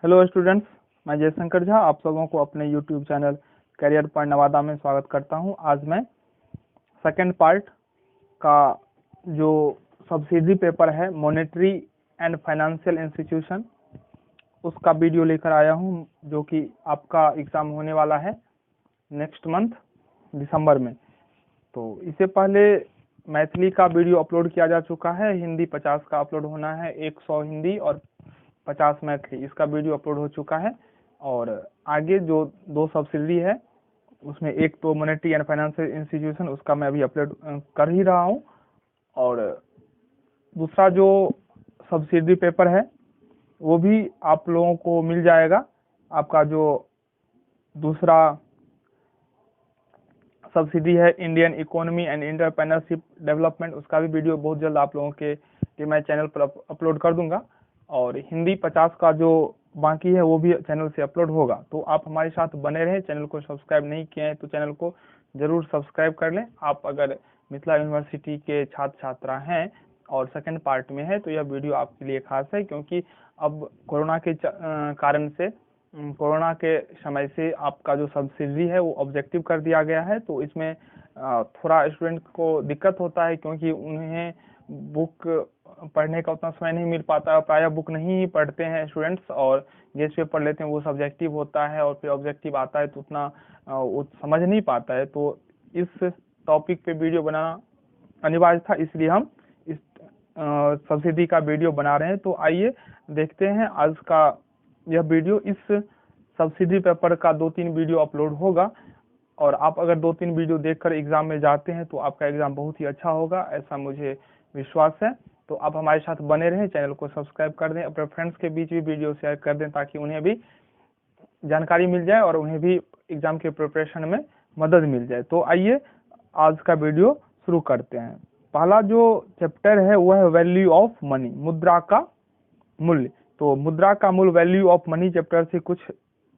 Hello students, मैं जयशंकर झा आप सबों को अपने YouTube channel career point Nawada में स्वागत करता हूं। आज मैं सेकंड पार्ट का जो सब्सिडी पेपर है मॉनेटरी एंड फाइनेंशियल इंस्टीट्यूशन, उसका वीडियो लेकर आया हूं, जो कि आपका एग्ज़ाम होने वाला है नेक्स्ट मंथ दिसंबर में। तो इससे पहले मैथिली का वीडियो अपलोड किया जा चुका है, हिंदी 50 का अपलोड होना है, 100 हिंदी और 50 मैथिली, इसका वीडियो अपलोड हो चुका है। और आगे जो दो सब्सिडी है उसमें एक तो मॉनेटरी एंड फाइनेंशियल इंस्टीट्यूशन, उसका मैं अभी अपलोड कर ही रहा हूँ। और दूसरा जो सब्सिडी पेपर है वो भी आप लोगों को मिल जाएगा। आपका जो दूसरा सब्सिडी है Indian economy and entrepreneurship development, उसका भी वीडियो बहुत जल्द आप लोगों के लिए मैं चैनल पर अपलोड कर दूंगा। और हिंदी 50 का जो बाकी है वो भी चैनल से अपलोड होगा। तो आप हमारे साथ बने रहें। चैनल को सब्सक्राइब नहीं किए हैं तो चैनल को जरूर सब्सक्राइब कर लें। आप अगर मिथिला यूनिवर्सिटी के छात्र छात्रा हैं और सेकंड पार्ट में है तो यह वीडियो आपके लिए खास है, क्योंकि अब कोरोना के कारण से, कोरोना के समय से आपका जो सब्सिडी है वो ऑब्जेक्टिव कर दिया गया है। तो इसमें थोड़ा स्टूडेंट को दिक्कत होता है, क्योंकि उन्हें बुक पढ़ने का उतना समय नहीं मिल पाता है। प्रायः बुक नहीं पढ़ते हैं स्टूडेंट्स और गेस्ट पेपर लेते हैं, वो सब्जेक्टिव होता है और फिर ऑब्जेक्टिव आता है तो उतना वो समझ नहीं पाता है। तो इस टॉपिक पे वीडियो बनाना अनिवार्य था, इसलिए हम इस सब्सिडी का वीडियो बना रहे हैं। तो आइए देखते हैं आज का यह वीडियो। इस सब्सिडी पेपर का 2-3 वीडियो अपलोड होगा और आप अगर 2-3 वीडियो देखकर एग्जाम में जाते हैं तो आपका एग्जाम बहुत ही अच्छा होगा, ऐसा मुझे विश्वास है। तो आप हमारे साथ बने रहें, चैनल को सब्सक्राइब कर दें, अपने फ्रेंड्स के बीच भी वीडियो शेयर कर दें ताकि उन्हें भी जानकारी मिल जाए और उन्हें भी एग्जाम के प्रिपरेशन में मदद मिल जाए। तो आइए आज का वीडियो शुरू करते हैं। पहला जो चैप्टर है वह है वैल्यू ऑफ मनी, मुद्रा का मूल्य। तो मुद्रा का मूल्य, वैल्यू ऑफ मनी चैप्टर से कुछ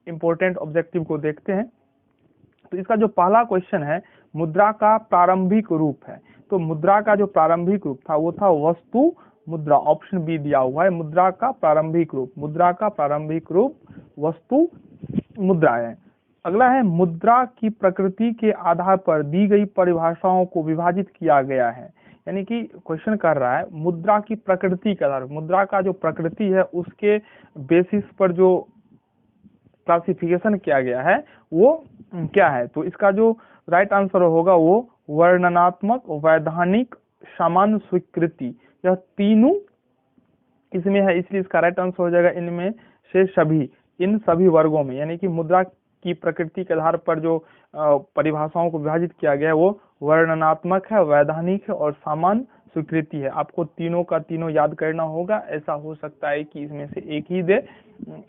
इंपॉर्टेंट ऑब्जेक्टिव को देखते हैं। तो इसका जो पहला क्वेश्चन है, मुद्रा का प्रारंभिक रूप है। तो मुद्रा का जो प्रारंभिक रूप था वो था वस्तु मुद्रा। ऑप्शन बी दिया हुआ है, मुद्रा का प्रारंभिक रूप। मुद्रा का प्रारंभिक रूप वस्तु मुद्रा है। अगला है, मुद्रा की प्रकृति के आधार पर दी गई परिभाषाओं को विभाजित किया गया है। यानी कि क्वेश्चन कर रहा है मुद्रा की प्रकृति के आधार, मुद्रा का जो प्रकृति है उसके बेसिस पर जो क्लासिफिकेशन किया गया है वो क्या है। तो इसका जो राइट आंसर होगा वो वर्णनात्मक, वैधानिक, सामान्य स्वीकृति, यह तीनों इसमें है, इसलिए इसका राइट आंसर हो जाएगा इनमें से सभी, इन सभी वर्गों में। यानी कि मुद्रा की प्रकृति के आधार पर जो परिभाषाओं को विभाजित किया गया है वो वर्णनात्मक है, वैधानिक है और सामान्य स्वीकृति है। आपको तीनों का तीनों याद करना होगा। ऐसा हो सकता है कि इसमें से एक ही दे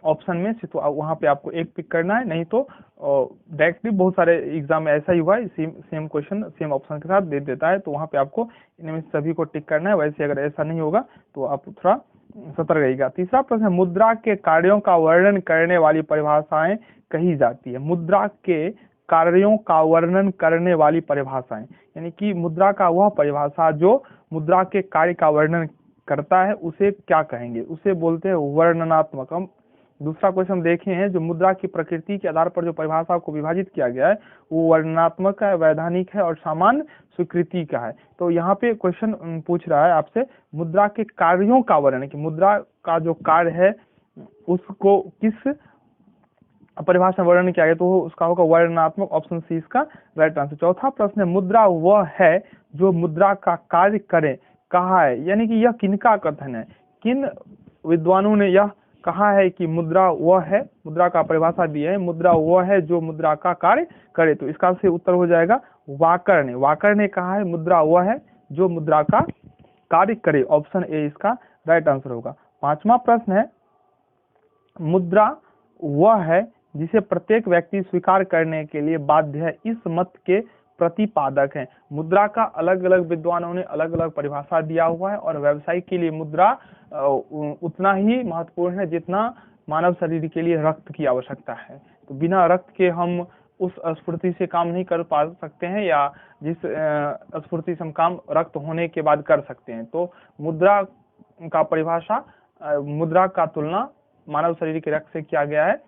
ऑप्शन में से, तो वहां पे आपको एक पिक करना है, नहीं तो डायरेक्टली बहुत सारे एग्जाम में ऐसा ही हुआ है, सेम क्वेश्चन सेम ऑप्शन के साथ दे देता है। तो वहां पे आपको इनमें सभी को टिक करना है। वैसे अगर ऐसा नहीं होगा तो आप थोड़ा सतर्क रहिएगा। तीसरा प्रश्न, मुद्रा के कार्यों का वर्णन करने वाली परिभाषाएं कही जाती है। मुद्रा के कार्यों का वर्णन करने वाली परिभाषाएं, यानी कि मुद्रा का वह परिभाषा जो मुद्रा के कार्य का वर्णन करता है उसे क्या कहेंगे, उसे बोलते हैं वर्णनात्मक। हम दूसरा क्वेश्चन देखे हैं, जो मुद्रा की प्रकृति के आधार पर जो परिभाषा को विभाजित किया गया है वो वर्णनात्मक है, वैधानिक है और सामान्य स्वीकृति का है। तो यहाँ पे क्वेश्चन पूछ रहा है आपसे मुद्रा के कार्यों का वर्णन, कि मुद्रा का जो कार्य है उसको किस परिभाषा में वर्णन किया गया, तो उसका होगा वर्णनात्मक। ऑप्शन सी इसका राइट आंसर। चौथा प्रश्न है, मुद्रा वह है जो मुद्रा का कार्य करे, कहा है। यानी कि यह किनका कथन है, किन विद्वानों ने यह कहा है कि मुद्रा वह है, मुद्रा का परिभाषा दी है, मुद्रा वह है जो मुद्रा का कार्य करे। तो इसका से उत्तर हो जाएगा वाकर ने। वाकर ने कहा है मुद्रा वह है जो मुद्रा का कार्य करे। ऑप्शन ए इसका राइट आंसर होगा। पांचवा प्रश्न है, मुद्रा वह है जिसे प्रत्येक व्यक्ति स्वीकार करने के लिए बाध्य है, इस मत के प्रतिपादक हैं। मुद्रा का अलग अलग विद्वानों ने अलग अलग परिभाषा दिया हुआ है और व्यवसाय के लिए मुद्रा उतना ही महत्वपूर्ण है जितना मानव शरीर के लिए रक्त की आवश्यकता है। तो बिना रक्त के हम उस स्फूर्ति से काम नहीं कर पा सकते हैं, या जिस स्फूर्ति से हम काम रक्त होने के बाद कर सकते हैं। तो मुद्रा का परिभाषा, मुद्रा का तुलना मानव शरीर के रक्त से किया गया है।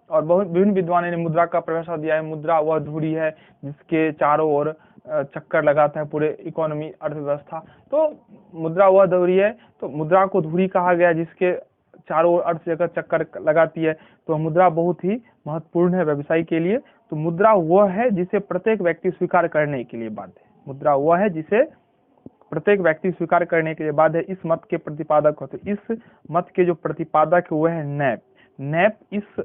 और बहुत विभिन्न विद्वानों ने मुद्रा का परिभाषा दिया है। मुद्रा वह धुरी है जिसके चारों ओर चक्कर लगाता है पूरे इकोनॉमी अर्थव्यवस्था। तो मुद्रा वह धुरी है, तो मुद्रा को धुरी कहा गया जिसके चारों ओर अर्थव्यवस्था चक्कर लगाती है। तो मुद्रा बहुत ही महत्वपूर्ण है व्यवसाय के लिए। तो मुद्रा वह है जिसे प्रत्येक व्यक्ति स्वीकार करने के लिए बाध्य है। मुद्रा वह है जिसे प्रत्येक व्यक्ति स्वीकार करने के लिए बाध्य है। इस मत के प्रतिपादक होते, इस मत के जो प्रतिपादक है वह है नैप। नैप इस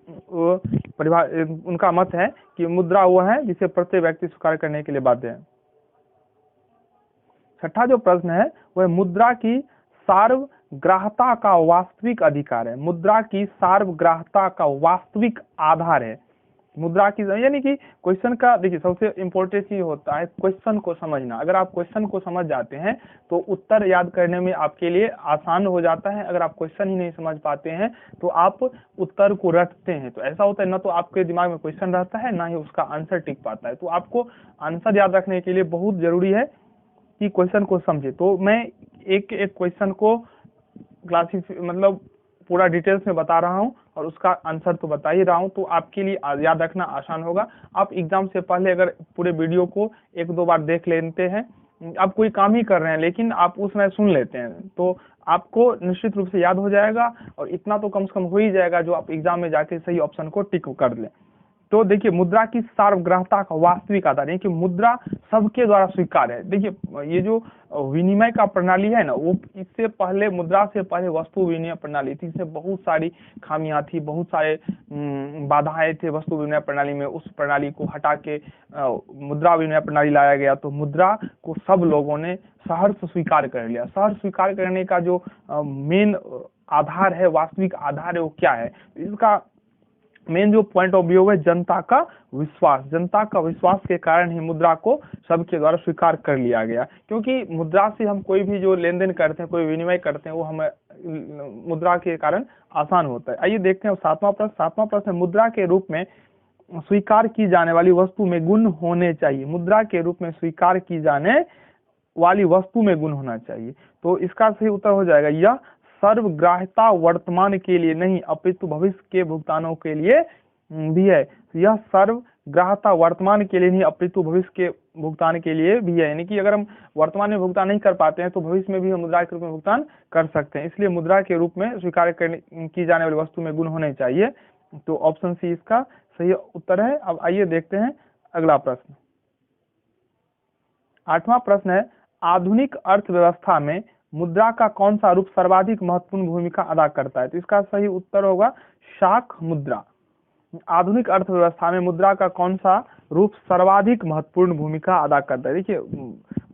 उनका मत है कि मुद्रा वह है जिसे प्रत्येक व्यक्ति स्वीकार करने के लिए बाध्य है। छठा जो प्रश्न है वह मुद्रा की सार्वग्राह्यता का वास्तविक अधिकार है। मुद्रा की सार्वग्राह्यता का वास्तविक आधार है मुद्रा की, यानी कि क्वेश्चन का देखिए सबसे इम्पोर्टेंट चीज होता है क्वेश्चन को समझना। अगर आप क्वेश्चन को समझ जाते हैं तो उत्तर याद करने में आपके लिए आसान हो जाता है। अगर आप क्वेश्चन ही नहीं समझ पाते हैं तो आप उत्तर को रटते हैं, तो ऐसा होता है ना, तो आपके दिमाग में क्वेश्चन रहता है ना ही उसका आंसर टिक पाता है। तो आपको आंसर याद रखने के लिए बहुत जरूरी है कि क्वेश्चन को समझे। तो मैं एक एक क्वेश्चन को मतलब पूरा डिटेल्स में बता रहा हूं और उसका आंसर तो बता ही रहा हूं, तो आपके लिए याद रखना आसान होगा। आप एग्जाम से पहले अगर पूरे वीडियो को एक दो बार देख लेते हैं, आप कोई काम ही कर रहे हैं लेकिन आप उसमें सुन लेते हैं, तो आपको निश्चित रूप से याद हो जाएगा और इतना तो कम से कम हो ही जाएगा जो आप एग्जाम में जाके सही ऑप्शन को टिक कर लें। तो देखिए मुद्रा की सार्वग्राह्यता का वास्तविक आधार है कि मुद्रा सबके द्वारा स्वीकार है। देखिए ये जो विनिमय का प्रणाली है ना, वो इससे पहले मुद्रा से पहले वस्तु विनिमय प्रणाली थी। इसमें बहुत सारी खामियां थी, बहुत सारे बाधाएं थे वस्तु विनिमय प्रणाली में। उस प्रणाली को हटा के मुद्रा विनिमय प्रणाली लाया गया। तो मुद्रा को सब लोगों ने सहर्ष स्वीकार कर लिया। सहर्ष स्वीकार करने का जो मेन आधार है, वास्तविक आधार है, वो क्या है? इसका मेन जो पॉइंट ऑफ व्यू है जनता का विश्वास। जनता का विश्वास के कारण ही मुद्रा को सबके द्वारा स्वीकार कर लिया गया, क्योंकि मुद्रा से हम कोई भी जो लेन देन करते हैं, कोई विनिमय करते हैं, वो हमें मुद्रा के कारण आसान होता है। आइए देखते हैं सातवां प्रश्न। सातवां प्रश्न, मुद्रा के रूप में स्वीकार की जाने वाली वस्तु में गुण होने चाहिए। मुद्रा के रूप में स्वीकार की जाने वाली वस्तु में गुण होना चाहिए। तो इसका सही उत्तर हो जाएगा यह सर्वग्राह्यता वर्तमान के लिए नहीं अपितु भविष्य के भुगतानों के लिए भी है। यह सर्वग्राह्यता वर्तमान के लिए नहीं अपितु भविष्य के भुगतान के लिए भी है। यानी कि अगर हम वर्तमान में भुगतान नहीं कर पाते हैं तो भविष्य में भी हम मुद्रा के रूप में भुगतान कर सकते हैं। इसलिए मुद्रा के रूप में स्वीकार की जाने वाली वस्तु में गुण होने चाहिए। तो ऑप्शन सी इसका सही उत्तर है। अब आइए देखते हैं अगला प्रश्न। आठवां प्रश्न है, आधुनिक अर्थव्यवस्था में मुद्रा का कौन सा रूप सर्वाधिक महत्वपूर्ण भूमिका अदा करता है? तो इसका सही उत्तर होगा शाख मुद्रा। आधुनिक अर्थव्यवस्था में मुद्रा का कौन सा रूप सर्वाधिक महत्वपूर्ण भूमिका अदा करता है? देखिए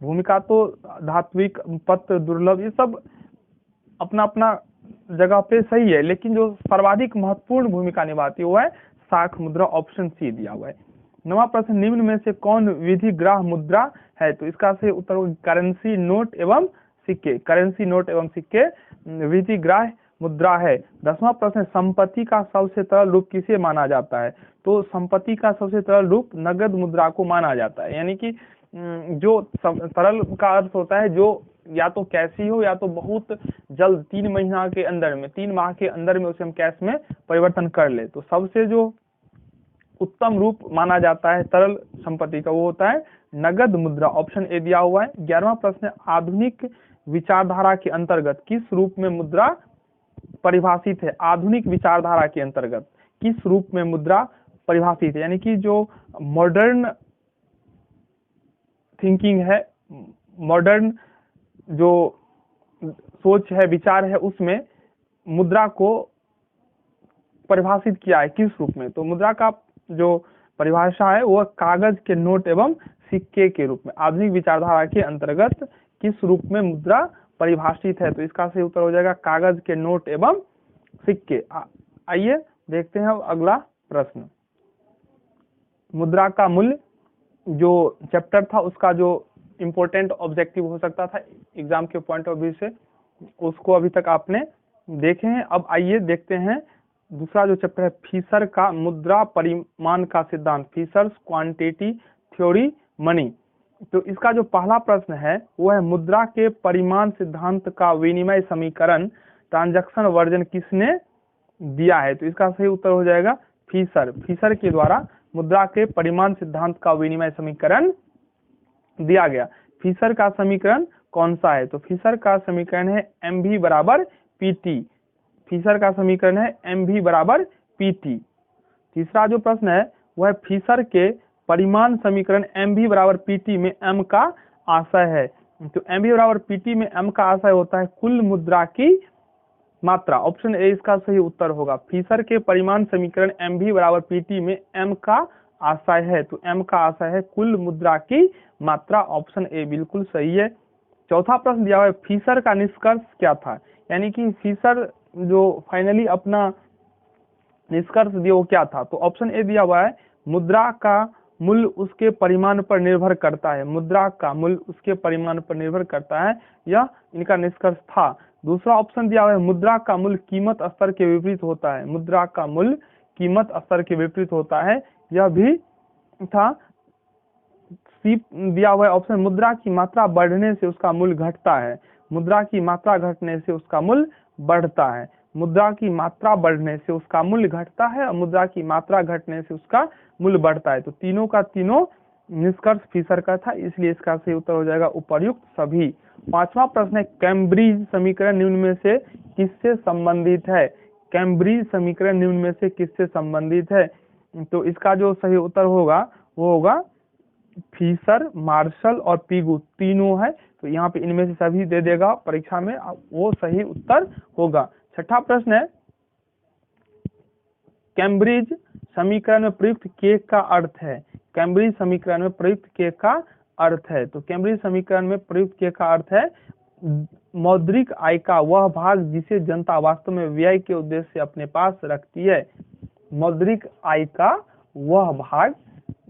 भूमिका तो धात्विक, पत्र, दुर्लभ, ये सब अपना अपना जगह पे सही है, लेकिन जो सर्वाधिक महत्वपूर्ण भूमिका निभाती है वो है शाख मुद्रा। ऑप्शन सी दिया हुआ है। नवा प्रश्न, निम्न में से कौन विधिग्राह्य मुद्रा है? तो इसका सही उत्तर होगा करेंसी नोट एवं सिक्के। करेंसी नोट एवं सिक्के विधिग्राह्य मुद्रा है। 10वां प्रश्न, संपत्ति का सबसे तरल रूप किसे माना जाता है? तो संपत्ति का सबसे तरल रूप नगद मुद्रा को माना जाता है। यानी कि जो तरल का अर्थ होता है जो या तो कैश हो या तो बहुत जल्द 3 महीना के अंदर में, 3 माह के अंदर में उसे हम कैश में परिवर्तन कर ले। तो सबसे जो उत्तम रूप माना जाता है तरल संपत्ति का वो होता है नगद मुद्रा। ऑप्शन ए दिया हुआ है। 11वां प्रश्न, आधुनिक विचारधारा के अंतर्गत किस रूप में मुद्रा परिभाषित है? आधुनिक विचारधारा के अंतर्गत किस रूप में मुद्रा परिभाषित है? यानी कि जो मॉडर्न थिंकिंग है, मॉडर्न जो सोच है, विचार है, उसमें मुद्रा को परिभाषित किया है किस रूप में? तो मुद्रा का जो परिभाषा है वह कागज के नोट एवं सिक्के के रूप में। आधुनिक विचारधारा के अंतर्गत किस रूप में मुद्रा परिभाषित है? तो इसका सही उत्तर हो जाएगा कागज के नोट एवं सिक्के। आइए देखते हैं अगला प्रश्न। मुद्रा का मूल्य जो चैप्टर था उसका जो इम्पोर्टेंट ऑब्जेक्टिव हो सकता था एग्जाम के पॉइंट ऑफ व्यू से, उसको अभी तक आपने देखे हैं। अब आइए देखते हैं दूसरा जो चैप्टर है फिशर का मुद्रा परिमाण का सिद्धांत, फिशर्स क्वांटिटी थ्योरी मनी। तो इसका जो पहला प्रश्न है वो है मुद्रा के परिमाण सिद्धांत का विनिमय समीकरण ट्रांजैक्शन वर्जन किसने दिया है? तो इसका सही उत्तर हो जाएगा फिशर। फिशर के द्वारा मुद्रा के परिमाण सिद्धांत का विनिमय समीकरण दिया गया। फिशर का समीकरण कौन सा है? तो फिशर का समीकरण है mv बराबर pt। फिशर का समीकरण है mv बराबर pt। तीसरा जो प्रश्न है वह फिशर के परिमाण समीकरण mv बराबर pt में m का आशय है। तो mv बराबर pt में m का आशय होता है कुल मुद्रा की मात्रा। ऑप्शन ए इसका सही उत्तर होगा। फिशर के परिमाण समीकरण mv बराबर pt में m का आशय है, तो m का आशय है कुल मुद्रा की मात्रा। ऑप्शन ए बिल्कुल सही है। चौथा प्रश्न दिया हुआ है फिशर का निष्कर्ष क्या था? यानी कि फिशर जो फाइनली अपना निष्कर्ष दिया वो क्या था? तो ऑप्शन ए दिया हुआ है मुद्रा का मूल्य उसके परिमाण पर निर्भर करता है। मुद्रा का मूल्य उसके परिमाण पर निर्भर करता है, यह इनका निष्कर्ष था। दूसरा ऑप्शन दिया हुआ है मुद्रा का मूल्य कीमत स्तर के विपरीत होता है। मुद्रा का मूल्य कीमत स्तर के विपरीत होता है, यह भी था। सी दिया हुआ है ऑप्शन मुद्रा की मात्रा बढ़ने से उसका मूल्य घटता है। मुद्रा की मात्रा घटने से उसका मूल्य बढ़ता है। मुद्रा की मात्रा बढ़ने से उसका मूल्य घटता है और मुद्रा की मात्रा घटने से उसका मूल्य बढ़ता है। तो तीनों का तीनों निष्कर्ष फिशर का था, इसलिए इसका सही उत्तर हो जाएगा उपर्युक्त सभी। पांचवा प्रश्न है कैम्ब्रिज समीकरण निम्न में से किससे संबंधित है? कैम्ब्रिज समीकरण निम्न में से किससे संबंधित है? तो इसका जो सही उत्तर होगा वो होगा फिशर, मार्शल और पिगू तीनों है। तो यहाँ पे इनमें से सभी दे देगा परीक्षा में, वो सही उत्तर होगा। छठा प्रश्न है कैम्ब्रिज समीकरण में प्रयुक्त के का अर्थ है? कैम्ब्रिज समीकरण में प्रयुक्त के का अर्थ है, तो कैम्ब्रिज समीकरण में प्रयुक्त के का अर्थ है मौद्रिक आय का वह भाग जिसे जनता वास्तव में व्यय के उद्देश्य से अपने पास रखती है। मौद्रिक आय का वह भाग,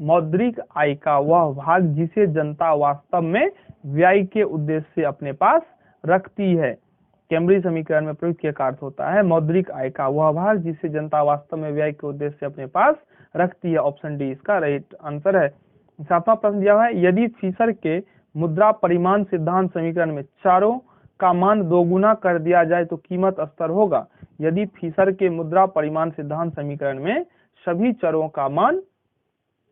मौद्रिक आय का वह भाग जिसे जनता वास्तव में व्यय के उद्देश्य से अपने पास रखती है। कैम्ब्रिज समीकरण में प्रयुक्त का अर्थ होता है मौद्रिक आय का वह भाग जिसे जनता वास्तव में व्यय के उद्देश्य से अपने पास रखती है। ऑप्शन डी इसका राइट आंसर है। सातवां प्रश्न दिया हुआ है यदि फिशर के मुद्रा परिमाण सिद्धांत समीकरण में चरों का मान दोगुना कर दिया जाए तो कीमत स्तर होगा। यदि फिशर के मुद्रा परिमाण सिद्धांत समीकरण में सभी चरों का मान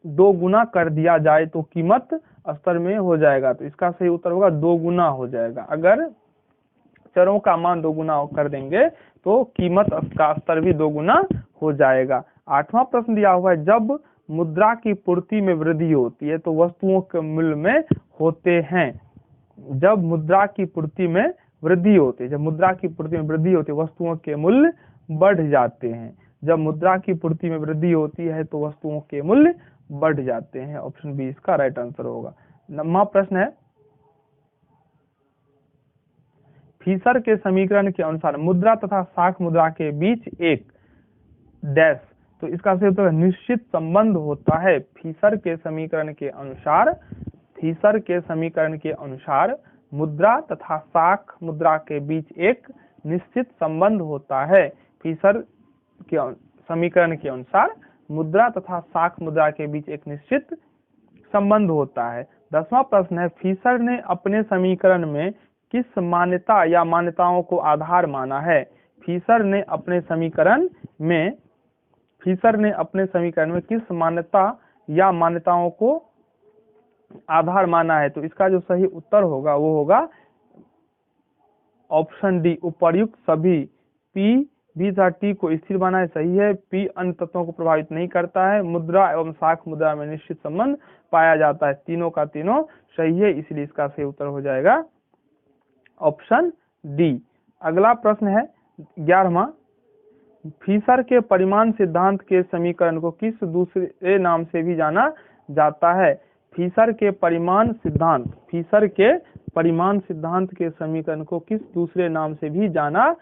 दो गुना कर दिया जाए तो कीमत स्तर में हो जाएगा। तो इसका सही उत्तर होगा दो गुना हो जाएगा। अगर चरों का मान दो गुना कर देंगे तो कीमत का स्तर भी दो गुना हो जाएगा। आठवां प्रश्न दिया हुआ है जब मुद्रा की पूर्ति में वृद्धि होती है तो वस्तुओं के मूल्य में होते हैं। जब मुद्रा की पूर्ति में वृद्धि होती है, जब मुद्रा की पूर्ति में वृद्धि होती है वस्तुओं के मूल्य बढ़ जाते हैं। जब मुद्रा की पूर्ति में वृद्धि होती है तो वस्तुओं के मूल्य बढ़ जाते हैं। ऑप्शन बी इसका राइट आंसर होगा। 9वां प्रश्न है फिशर के समीकरण के अनुसार मुद्रा तथा साख मुद्रा के बीच एक डैश, तो इसका सही उत्तर निश्चित संबंध होता है। फिशर के समीकरण के अनुसार, फिशर के समीकरण के अनुसार मुद्रा तथा साख मुद्रा के बीच एक निश्चित संबंध होता है। फिशर के समीकरण के अनुसार मुद्रा तथा साख मुद्रा के बीच एक निश्चित संबंध होता है। 10वां प्रश्न है फिशर ने अपने समीकरण में किस मान्यता या मान्यताओं को आधार माना है? फिशर ने अपने समीकरण में किस मान्यता या मान्यताओं को आधार माना है? तो इसका जो सही उत्तर होगा वो होगा ऑप्शन डी उपर्युक्त सभी। पी भी था टी को स्थिर माना है, सही है। पी अन्य तत्वों को प्रभावित नहीं करता है। मुद्रा एवं साख मुद्रा में निश्चित संबंध पाया जाता है। तीनों का तीनों सही है, इसलिए इसका सही उत्तर हो जाएगा ऑप्शन डी। अगला प्रश्न है 11वां फिशर के परिमाण सिद्धांत के समीकरण को किस दूसरे नाम से भी जाना जाता है? फिशर के परिमाण सिद्धांत, फिशर के परिमाण सिद्धांत के समीकरण को किस दूसरे नाम से भी जाना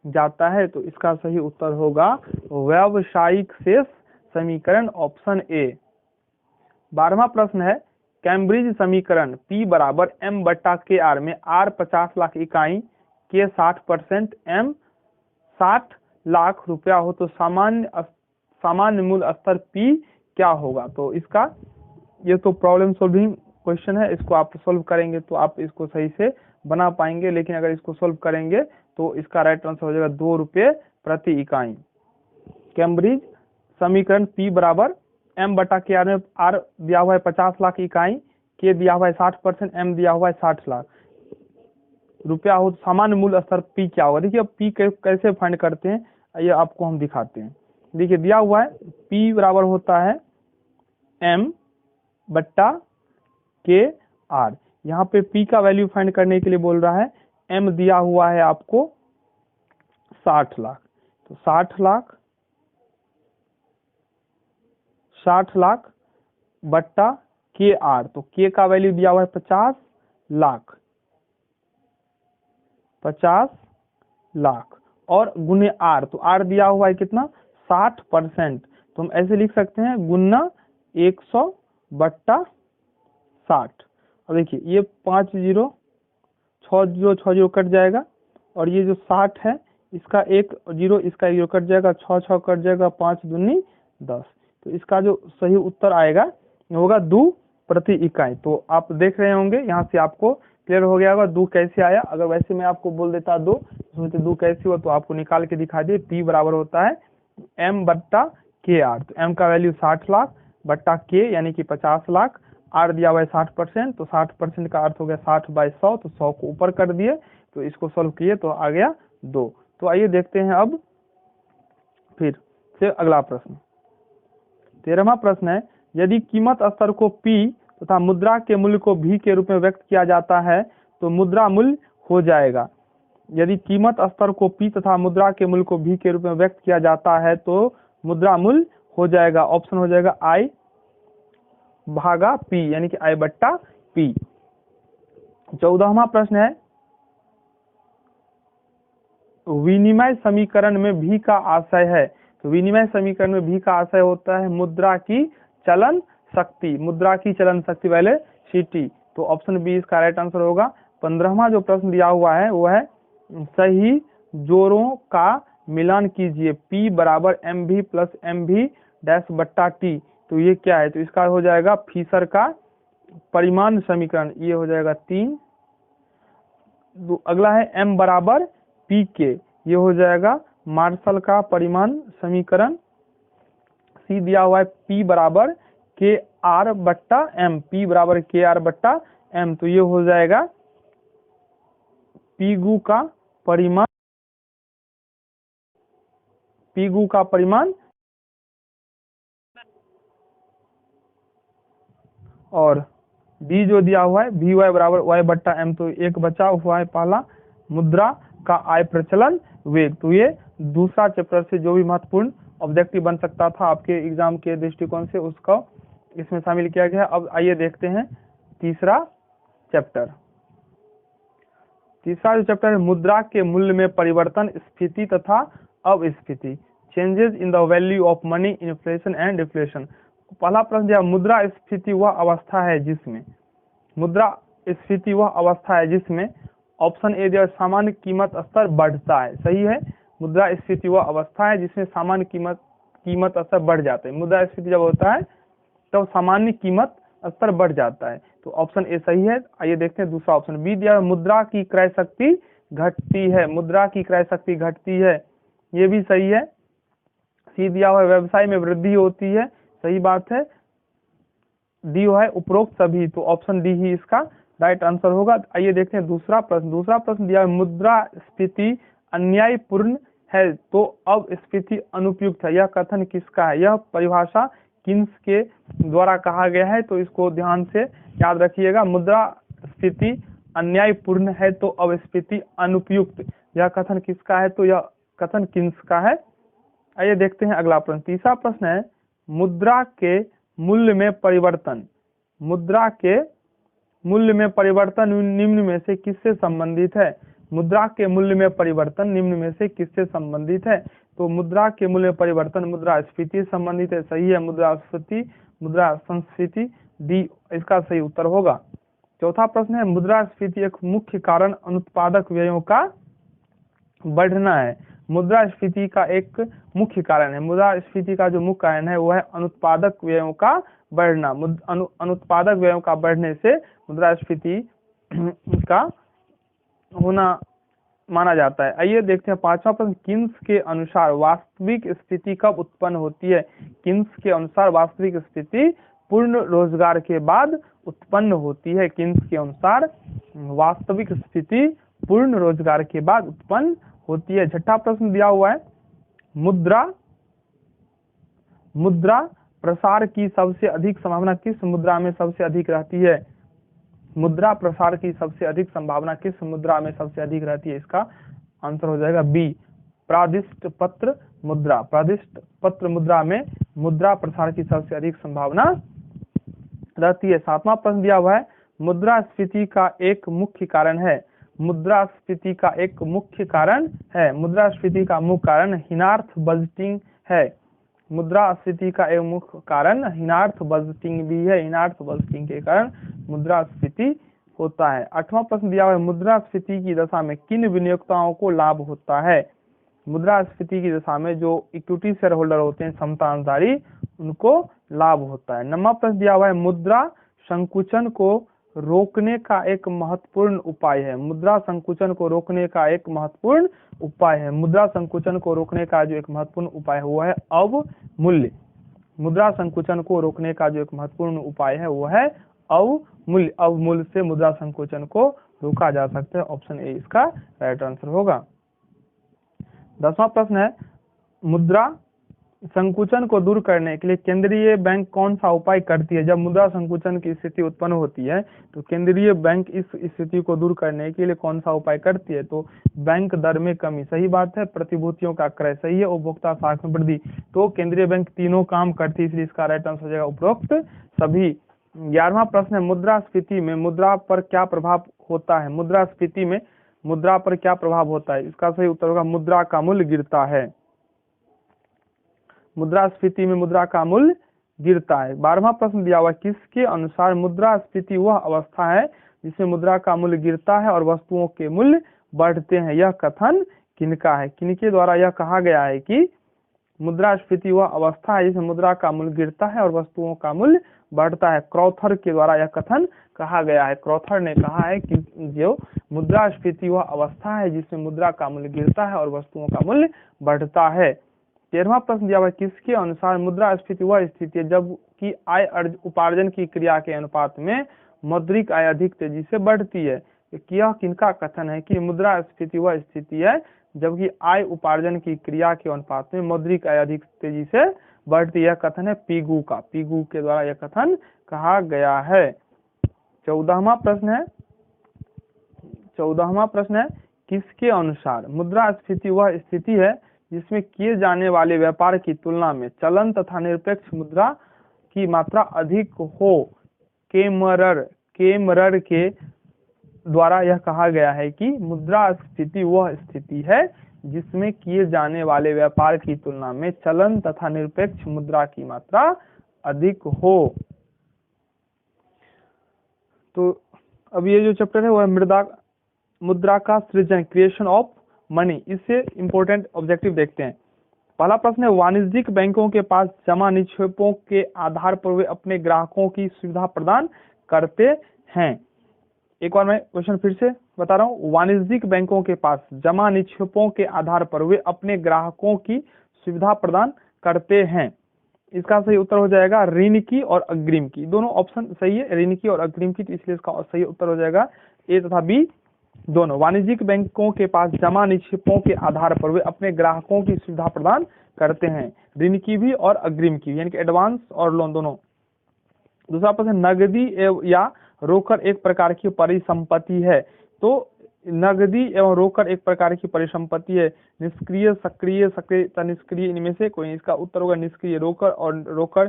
जाता है? तो इसका सही उत्तर होगा व्यावसायिक शेष समीकरण। Option A. 12वां प्रश्न है कैम्ब्रिज समीकरण P बराबर M बट्टा KR में R 50 लाख इकाई के 60%, M 60 लाख रुपया हो तो सामान्य मूल्य स्तर P क्या होगा? तो इसका ये तो प्रॉब्लम सॉल्विंग क्वेश्चन है, इसको आप सोल्व करेंगे तो आप इसको सही से बना पाएंगे, लेकिन अगर इसको सोल्व करेंगे तो इसका राइट आंसर हो जाएगा 2 रुपये प्रति इकाई। कैम्ब्रिज समीकरण P बराबर M बटा के आर में R दिया हुआ है 50 लाख इकाई, K दिया हुआ है 60%, M दिया हुआ है 60 लाख रुपया हो, तो सामान्य मूल्य स्तर P क्या होगा। देखिए अब P कैसे फाइंड करते हैं ये आपको हम दिखाते हैं। देखिए दिया हुआ है P बराबर होता है M बट्टा के आर। यहाँ पे P का वैल्यू फाइंड करने के लिए बोल रहा है, M दिया हुआ है आपको 60 लाख, तो 60 लाख बट्टा के आर, तो के का वैल्यू दिया हुआ है 50 लाख, 50 लाख और गुने आर, तो आर दिया हुआ है कितना 60%, तो हम ऐसे लिख सकते हैं गुना 100 बट्टा 60। अब देखिए ये 5 0 6 0 6 0 कट जाएगा और ये जो 60 है इसका एक 0 इसका 0 कट जाएगा, 6 6 कट जाएगा, 5 दूनी 10, तो इसका जो सही उत्तर आएगा होगा 2 प्रति इकाई। तो आप देख रहे होंगे यहाँ से आपको क्लियर हो गया होगा 2 कैसे आया। अगर वैसे मैं आपको बोल देता 2, उसमें से 2 कैसे हुआ तो आपको निकाल के दिखा दिए। P बराबर होता है M बट्टा के आर, तो M का वैल्यू 60 लाख बट्टा K यानी कि 50 लाख, R दिया हुआ है 60%, तो 60% का अर्थ हो गया 60/100, तो 100 को ऊपर कर दिए, तो इसको सॉल्व किए तो आ गया 2। तो आइए देखते हैं अब फिर से अगला प्रश्न। 13वां प्रश्न है, यदि कीमत स्तर को P तथा मुद्रा के मूल्य को V के रूप में व्यक्त किया जाता है तो मुद्रा मूल्य हो जाएगा। यदि कीमत स्तर को P तथा मुद्रा के मूल्य को V के रूप में व्यक्त किया जाता है तो मुद्रा मूल्य हो जाएगा, ऑप्शन हो जाएगा I भागा P यानी कि I बट्टा P। 14वां प्रश्न है, विनिमय समीकरण में V का आशय है, तो विनिमय समीकरण में V का आशय होता है मुद्रा की चलन शक्ति, मुद्रा की चलन शक्ति वाले CT, तो ऑप्शन बी इसका राइट आंसर होगा। 15वां जो प्रश्न दिया हुआ है वो है सही जोड़ों का मिलान कीजिए, P बराबर MV प्लस MV डैश बट्टा T, तो ये क्या है, तो इसका हो जाएगा फिशर का परिमाण समीकरण, ये हो जाएगा 3। अगला है M बराबर PK, ये हो जाएगा मार्शल का परिमाण समीकरण। C दिया हुआ है P बराबर KR बट्टा M, P बराबर KR बट्टा M, तो ये हो जाएगा पीगू का परिमाण, पीगू का परिमाण। और D जो दिया हुआ है VY बराबर Y बट्टा M, तो एक बचा हुआ है पहला मुद्रा का आय प्रचलन वेग, तो ये दूसरा चैप्टर से जो भी महत्वपूर्ण ऑब्जेक्टिव बन सकता था आपके एग्जाम के दृष्टिकोण से उसका इसमें शामिल किया गया। अब आइए देखते हैं तीसरा चैप्टर। तीसरा जो चैप्टर है मुद्रा के मूल्य में परिवर्तन, स्फीति तथा अपस्फीति, changes in the value of money, inflation and deflation. पहला प्रश्न दिया, मुद्रा स्फीति वह अवस्था है जिसमें, मुद्रा स्फीति वह अवस्था है जिसमें, ऑप्शन ए दिया सामान्य कीमत स्तर बढ़ता है, सही है। मुद्रा स्फीति वह अवस्था है जिसमें सामान्य कीमत स्तर बढ़ जाता है। मुद्रा स्फीति जब होता है तब सामान्य कीमत स्तर बढ़ जाता है, तो ऑप्शन ए सही है। आइए देखते हैं दूसरा ऑप्शन बी दिया मुद्रा की क्रय शक्ति घटती है, मुद्रा की क्रय शक्ति घटती है, ये भी सही है। सी दिया हुआ व्यवसाय में वृद्धि होती है, सही बात है। डी है उपरोक्त सभी, तो ऑप्शन डी ही इसका राइट आंसर होगा। आइए देखते हैं दूसरा प्रश्न। दूसरा प्रश्न दिया मुद्रा स्फीति अन्यायपूर्ण है तो अब स्फीति अनुपयुक्त है, यह कथन किसका है, यह परिभाषा किन्स के द्वारा कहा गया है, तो इसको ध्यान से याद रखिएगा। मुद्रा स्फीति अन्यायपूर्ण है तो अब स्फीति अनुपयुक्त, यह कथन किसका है, तो यह कथन किन्स का है। आइए देखते हैं अगला प्रश्न। तीसरा प्रश्न है मुद्रा के मूल्य में परिवर्तन, मुद्रा के मूल्य में परिवर्तन निम्न में से किससे संबंधित है, मुद्रा के मूल्य में परिवर्तन निम्न में से किससे संबंधित है, तो मुद्रा के मूल्य में परिवर्तन मुद्रा स्फीति से संबंधित है, सही है। मुद्रा संस्फीति डी इसका सही उत्तर होगा। चौथा प्रश्न है मुद्रा स्फीति एक मुख्य कारण अनुत्पादक व्ययों का बढ़ना है, मुद्रा स्फीति का एक मुख्य कारण है, मुद्रा स्फीति का जो मुख्य कारण है वो है अनुत्पादक व्ययों का बढ़ना। अनुत्पादक व्ययों का बढ़ने से मुद्रा स्फीति का होना माना जाता है। आइए देखते हैं पांचवा प्रश्न, किन्स के अनुसार वास्तविक स्थिति कब उत्पन्न होती है? किन्स के अनुसार वास्तविक स्थिति पूर्ण रोजगार के बाद उत्पन्न होती है। किन्स के अनुसार वास्तविक स्थिति पूर्ण रोजगार के बाद उत्पन्न होती है। छठा प्रश्न दिया हुआ है, मुद्रा प्रसार की सबसे अधिक संभावना किस मुद्रा में सबसे अधिक रहती है? मुद्रा प्रसार की सबसे अधिक संभावना किस मुद्रा में सबसे अधिक रहती है? इसका आंसर हो जाएगा बी, प्रादिष्ट पत्र मुद्रा। प्रादिष्ट पत्र मुद्रा में मुद्रा प्रसार की सबसे अधिक संभावना रहती है। सातवां प्रश्न दिया हुआ है, मुद्रास्फीति का एक मुख्य कारण है। मुद्रास्फीति का एक मुख्य कारण है। मुद्रास्फीति का मुख्य कारण हीनार्थ बजटिंग है। मुद्रास्फीति का एक मुख्य कारण हीनार्थ बजटिंग भी है। हीनार्थ बजटिंग के कारण मुद्रास्फीति होता है। आठवां प्रश्न दिया हुआ है, मुद्रास्फीति की दशा में किन विनियोक्ताओं को लाभ होता है? मुद्रास्फीति की दशा में जो इक्विटी शेयर होल्डर होते हैं, क्षमताधारी, उनको लाभ होता है। नौवां प्रश्न दिया हुआ है, मुद्रा संकुचन को रोकने का एक महत्वपूर्ण उपाय है। मुद्रा संकुचन को रोकने का एक महत्वपूर्ण उपाय है। मुद्रा संकुचन को रोकने का जो एक महत्वपूर्ण उपाय है वो है अवमूल्य। मुद्रा संकुचन को रोकने का जो एक महत्वपूर्ण उपाय है वो है अवमूल्य। अवमूल्य से मुद्रा संकुचन को रोका जा सकता है। ऑप्शन ए इसका राइट आंसर होगा। 10वां प्रश्न है, मुद्रा संकुचन को दूर करने के लिए केंद्रीय बैंक कौन सा उपाय करती है? जब मुद्रा संकुचन की स्थिति उत्पन्न होती है तो केंद्रीय बैंक इस स्थिति को दूर करने के लिए कौन सा उपाय करती है? तो बैंक दर में कमी, सही बात है। प्रतिभूतियों का क्रय, सही है। उपभोक्ता साख में वृद्धि, तो केंद्रीय बैंक तीनों काम करती है, इसलिए इसका राइट आंसर हो जाएगा उपरोक्त सभी। 11वां प्रश्न है, मुद्रास्फीति में मुद्रा पर क्या प्रभाव होता है? मुद्रास्फीति में मुद्रा पर क्या प्रभाव होता है? इसका सही उत्तर होगा मुद्रा का मूल्य गिरता है। मुद्रास्फीति में मुद्रा का मूल्य गिरता है। 12वां प्रश्न दिया हुआ, किसके अनुसार मुद्रास्फीति वह अवस्था है जिसमें मुद्रा का मूल्य गिरता है और वस्तुओं के मूल्य बढ़ते हैं? यह कथन किनका है? किनके द्वारा यह कहा गया है कि मुद्रास्फीति वह अवस्था है जिसमें मुद्रा का मूल्य गिरता है और वस्तुओं का मूल्य बढ़ता है? क्रॉथर के द्वारा यह कथन कहा गया है। क्रॉथर ने कहा है कि जो मुद्रास्फीति वह अवस्था है जिसमें मुद्रा का मूल्य गिरता है और वस्तुओं का मूल्य बढ़ता है। 13वां प्रश्न दिया हुआ, किसके अनुसार मुद्रास्फीति वह स्थिति है जबकि आय उपार्जन की क्रिया के अनुपात में मौद्रिक आय अधिक तेजी से बढ़ती है? यह किनका कथन है कि मुद्रास्फीति वह स्थिति है जबकि आय उपार्जन की क्रिया के अनुपात में मौद्रिक आय अधिक तेजी से बढ़ती? यह कथन है पीगू का। पीगू के द्वारा यह कथन कहा गया है। 14वां प्रश्न है, किसके अनुसार मुद्रास्फीति वह स्थिति है जिसमें किए जाने वाले व्यापार की तुलना में चलन तथा निरपेक्ष मुद्रा की मात्रा अधिक हो? केमरर के द्वारा यह कहा गया है कि मुद्रास्फीति वह स्थिति है जिसमें किए जाने वाले व्यापार की तुलना में चलन तथा निरपेक्ष मुद्रा की मात्रा अधिक हो। तो अब ये जो चैप्टर है वह मुद्रा का सृजन, क्रिएशन ऑफ मनी, इससे इंपॉर्टेंट ऑब्जेक्टिव देखते हैं। पहला प्रश्न है, वाणिज्यिक बैंकों के पास जमा निक्षेपों के आधार पर वे अपने ग्राहकों की सुविधा प्रदान करते हैं। एक बार मैं क्वेश्चन फिर से बता रहा हूँ, वाणिज्यिक बैंकों के पास जमा निक्षेपों के आधार पर वे अपने ग्राहकों की सुविधा प्रदान करते हैं। इसका सही उत्तर हो जाएगा ऋण की और अग्रिम की। दोनों ऑप्शन सही है, ऋण की और अग्रिम की, तो इसलिए इसका सही उत्तर हो जाएगा ए तथा बी दोनों। वाणिज्यिक बैंकों के पास जमा निक्षेपों के आधार पर वे अपने ग्राहकों की सुविधा प्रदान करते हैं, ऋण की भी और अग्रिम की, यानी कि एडवांस और लोन दोनों। दूसरा प्रश्न, नगदी या रोकड़ एक प्रकार की परिसंपत्ति है? तो नगदी एवं रोकड़ एक प्रकार की परिसंपत्ति है। निष्क्रिय, सक्रिय, सक्रिय, निष्क्रिय, इनमें से कोई? इसका उत्तर होगा निष्क्रिय। रोकड़ और रोकड़,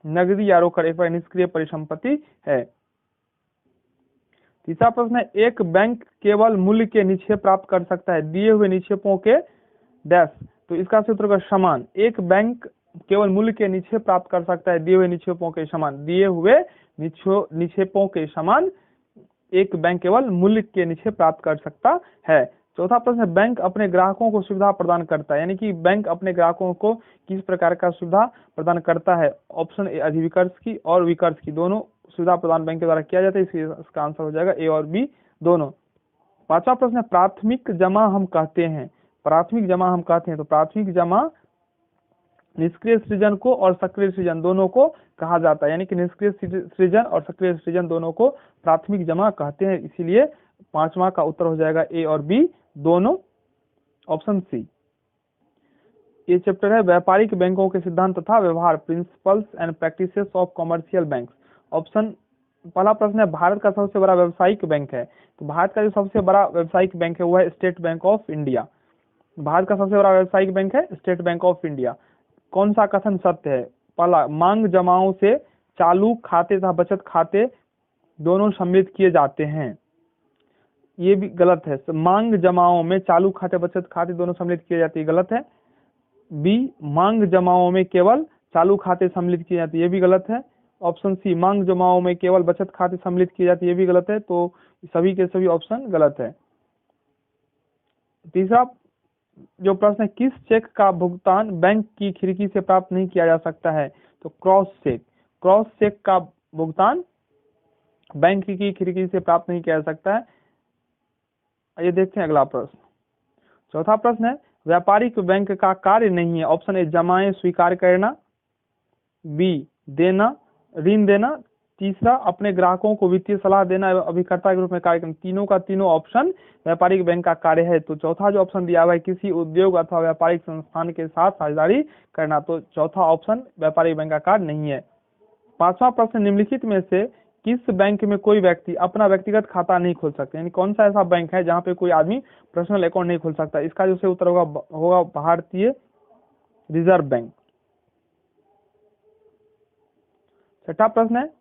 नगदी या रोकड़ एक निष्क्रिय परिसंपत्ति है। तीसरा प्रश्न है, एक बैंक केवल मूल्य के निक्षेप प्राप्त कर सकता है दिए हुए निक्षेपों के डैश? तो इसका उत्तर होगा समान। एक बैंक केवल मूल्य के निक्षेप प्राप्त कर सकता है दिए हुए निक्षेपों के समान। दिए हुए निक्षेपों के समान एक बैंक केवल मूल्य के निक्षेप प्राप्त कर सकता है। चौथा प्रश्न है, बैंक अपने ग्राहकों को सुविधा प्रदान करता है, यानी कि बैंक अपने ग्राहकों को किस प्रकार का सुविधा प्रदान करता है? ऑप्शन ए अधिविकर्ष की और विकर्ष की, दोनों सुविधा प्रदान बैंक के द्वारा किया जाता है, इसलिए इसका आंसर हो जाएगा ए और बी दोनों। 5वां प्रश्न है प्राथमिक जमा हम कहते हैं, प्राथमिक जमा हम कहते हैं, तो प्राथमिक जमा निष्क्रिय सृजन को और सक्रिय सृजन दोनों को कहा जाता है, यानी कि निष्क्रिय सृजन और सक्रिय सृजन दोनों को प्राथमिक जमा कहते हैं। इसीलिए 5वां का उत्तर हो जाएगा ए और बी दोनों, ऑप्शन सी। ये चैप्टर है व्यापारिक बैंकों के सिद्धांत तथा व्यवहार, principles and practices of commercial banks. Option पहला प्रश्न है भारत का सबसे बड़ा व्यावसायिक बैंक है, तो भारत का जो सबसे बड़ा व्यावसायिक बैंक है वो है state bank of India. Bharat का सबसे बड़ा व्यावसायिक बैंक है स्टेट बैंक ऑफ इंडिया। कौन सा कथन सत्य है? पहला, मांग जमाओं से चालू खाते तथा बचत खाते दोनों सम्मिलित किए जाते हैं, ये भी गलत है। मांग जमाओं में चालू खाते बचत खाते दोनों सम्मिलित किए जाते हैं, गलत है। बी, मांग जमाओं में केवल चालू खाते सम्मिलित किए जाते हैं, ये भी गलत है। ऑप्शन सी, मांग जमाओं में केवल बचत खाते सम्मिलित किए जाते हैं, ये भी गलत है। तो सभी के सभी ऑप्शन गलत है। तीसरा जो प्रश्न है, किस चेक का भुगतान बैंक की खिड़की से प्राप्त नहीं किया जा सकता है? तो क्रॉस चेक, क्रॉस चेक का भुगतान बैंक की खिड़की से प्राप्त नहीं किया जा सकता है। ये देखते हैं अगला प्रश्न। चौथा प्रश्न है व्यापारिक बैंक का कार्य नहीं है। ऑप्शन ए, जमाएं स्वीकार करना, बी, देना ऋण देना, तीसरा, अपने ग्राहकों को वित्तीय सलाह देना एवं अभिकर्ता के रूप में कार्य करना। तीनों का तीनों ऑप्शन व्यापारिक बैंक का कार्य है। तो चौथा जो ऑप्शन दिया हुआ है किसी उद्योग अथवा व्यापारिक संस्थान के साथ साझेदारी करना, तो चौथा ऑप्शन व्यापारिक बैंक का कार्य नहीं है। 5वां प्रश्न, निम्नलिखित में से किस बैंक में कोई व्यक्ति अपना व्यक्तिगत खाता नहीं खोल सकता, यानी कौन सा ऐसा बैंक है जहां पे कोई आदमी पर्सनल अकाउंट नहीं खोल सकता? इसका जो उत्तर होगा भारतीय रिजर्व बैंक। छठा प्रश्न है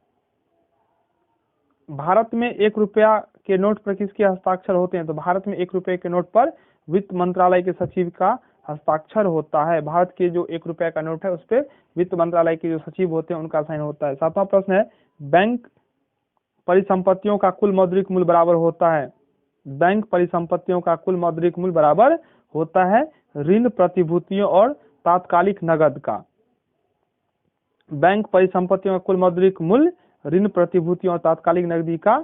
भारत में 1 रुपया के नोट पर किसके हस्ताक्षर होते हैं? तो भारत में 1 रुपये के नोट पर वित्त मंत्रालय के सचिव का हस्ताक्षर होता है। भारत के जो 1 रुपया का नोट है उस पर वित्त मंत्रालय के जो सचिव होते हैं उनका साइन होता है। 7वां प्रश्न है बैंक परिसंपत्तियों का कुल मौद्रिक मूल्य बराबर होता है। बैंक परिसंपत्तियों का कुल मौद्रिक मूल्य बराबर होता है ऋण प्रतिभूतियों और तात्कालिक नगद का। बैंक परिसंपत्तियों का कुल मौद्रिक मूल्य ऋण प्रतिभूतियों और तात्कालिक नकदी का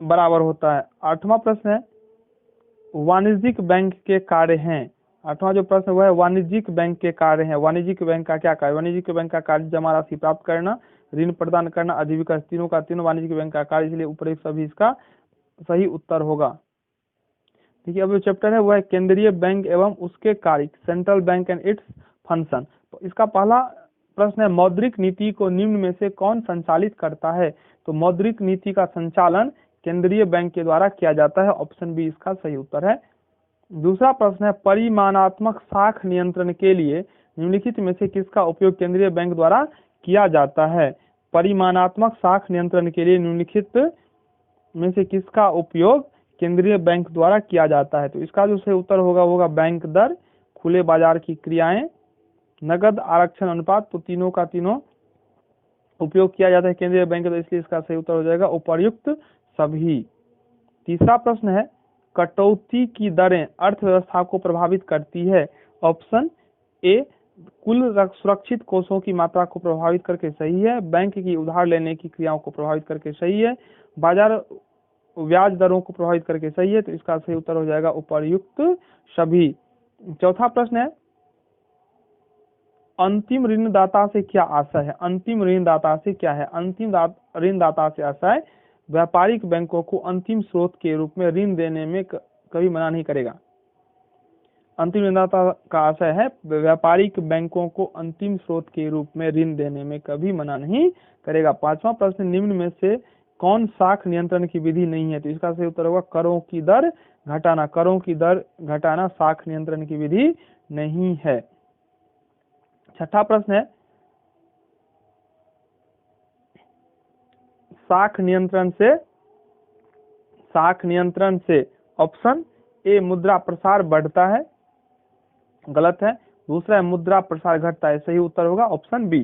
बराबर होता है। 8वां प्रश्न है वाणिज्यिक बैंक के कार्य हैं। 8वां जो प्रश्न वह है वाणिज्यिक बैंक के कार्य हैं। वाणिज्यिक बैंक का क्या कार्य? वाणिज्यिक बैंक का कार्य जमा राशि प्राप्त करना, ऋण प्रदान करना, आजीविका, तीनों का तीनों वाणिज्यिक बैंक का कार्य, इसलिए उपरोक्त सभी इसका सही उत्तर होगा। ठीक है, अब जो चैप्टर है वह है केंद्रीय बैंक एवं उसके कार्य, central bank and its function. इसका पहला प्रश्न है मौद्रिक नीति को निम्न में से कौन संचालित करता है? तो मौद्रिक नीति का संचालन केंद्रीय बैंक के द्वारा किया जाता है। ऑप्शन बी इसका सही उत्तर है। दूसरा प्रश्न है परिमाणात्मक साख नियंत्रण के लिए निम्नलिखित में से किसका उपयोग केंद्रीय बैंक द्वारा किया जाता है? परिमाणात्मक साख नियंत्रण के लिए निम्नलिखित में से किसका उपयोग केंद्रीय बैंक द्वारा किया जाता है? तो इसका जो सही उत्तर होगा बैंक दर, खुले बाजार की क्रियाएं, नगद आरक्षण अनुपात। तो तीनों का तीनों उपयोग किया जाता है केंद्रीय बैंक द्वारा, इसलिए इसका सही उत्तर हो जाएगा उपयुक्त सभी। तीसरा प्रश्न है कटौती की दरें अर्थव्यवस्था को प्रभावित करती है। ऑप्शन ए, कुल सुरक्षित कोषों की मात्रा को प्रभावित करके सही है, बैंक की उधार लेने की क्रियाओं को प्रभावित करके सही है, बाजार ब्याज दरों को प्रभावित करके सही है। तो इसका सही उत्तर हो जाएगा उपयुक्त सभी। चौथा प्रश्न है अंतिम ऋणदाता से क्या आशय है? अंतिम ऋणदाता से क्या है? अंतिम ऋणदाता से आशय व्यापारिक बैंकों को अंतिम स्रोत के रूप में ऋण देने में कभी मना नहीं करेगा। अंतिम ऋणदाता का आशय है व्यापारिक बैंकों को अंतिम स्रोत के रूप में ऋण देने में कभी मना नहीं करेगा। 5वां प्रश्न निम्न में से कौन साख नियंत्रण की विधि नहीं है? तो इसका सही उत्तर होगा करों की दर घटाना। करों की दर घटाना साख नियंत्रण की विधि नहीं है। छठा प्रश्न है साख नियंत्रण से ऑप्शन ए मुद्रा प्रसार बढ़ता है, गलत है। दूसरा है मुद्रा प्रसार घटता है, सही उत्तर होगा ऑप्शन बी।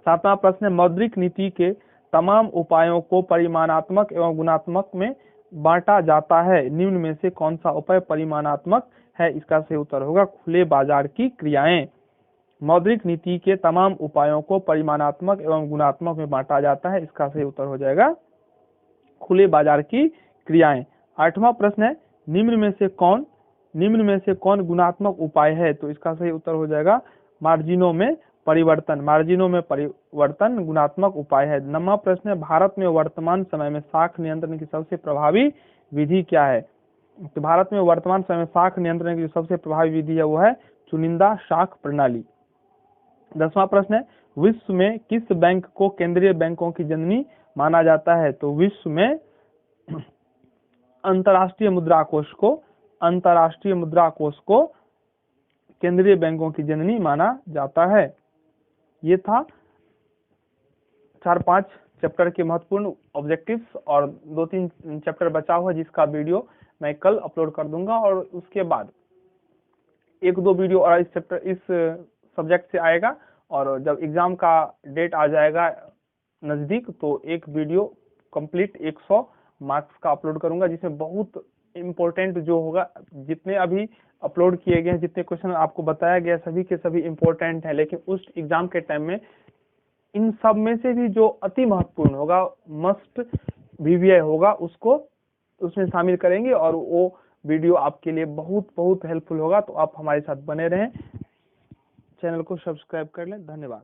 7वां प्रश्न है मौद्रिक नीति के तमाम उपायों को परिमाणात्मक एवं गुणात्मक में बांटा जाता है, निम्न में से कौन सा उपाय परिमाणात्मक है? इसका सही उत्तर होगा खुले बाजार की क्रियाएं। मौद्रिक नीति के तमाम उपायों को परिमाणात्मक एवं गुणात्मक में बांटा जाता है, इसका सही उत्तर हो जाएगा खुले बाजार की क्रियाएं। 8वां प्रश्न है निम्न में से कौन गुणात्मक उपाय है? तो इसका सही उत्तर हो जाएगा मार्जिनों में परिवर्तन गुणात्मक उपाय है। 9वां प्रश्न है भारत में वर्तमान समय में शाख नियंत्रण की सबसे प्रभावी विधि क्या है? तो भारत में वर्तमान समय में शाख नियंत्रण की सबसे प्रभावी विधि है वो है चुनिंदा शाख प्रणाली। 10वां प्रश्न है विश्व में किस बैंक को केंद्रीय बैंकों की जननी माना जाता है? तो विश्व में अंतर्राष्ट्रीय मुद्रा कोष को केंद्रीय बैंकों की जननी माना जाता है। ये था 4-5 चैप्टर के महत्वपूर्ण ऑब्जेक्टिव्स और 2-3 चैप्टर बचा हुआ जिसका वीडियो मैं कल अपलोड कर दूंगा और उसके बाद 1-2 वीडियो और इस सब्जेक्ट से आएगा और जब एग्जाम का डेट आ जाएगा नजदीक तो एक वीडियो कंप्लीट 100 मार्क्स का अपलोड करूंगा जिसमें बहुत इम्पोर्टेंट जो होगा, जितने अभी अपलोड किए गए हैं, जितने क्वेश्चन आपको बताया गया सभी के सभी इम्पोर्टेंट है, लेकिन उस एग्जाम के टाइम में इन सब में से भी जो अति महत्वपूर्ण होगा, मस्ट VVI होगा, उसको उसमें शामिल करेंगे और वो वीडियो आपके लिए बहुत बहुत हेल्पफुल होगा। तो आप हमारे साथ बने रहें, चैनल को सब्सक्राइब कर लें। धन्यवाद।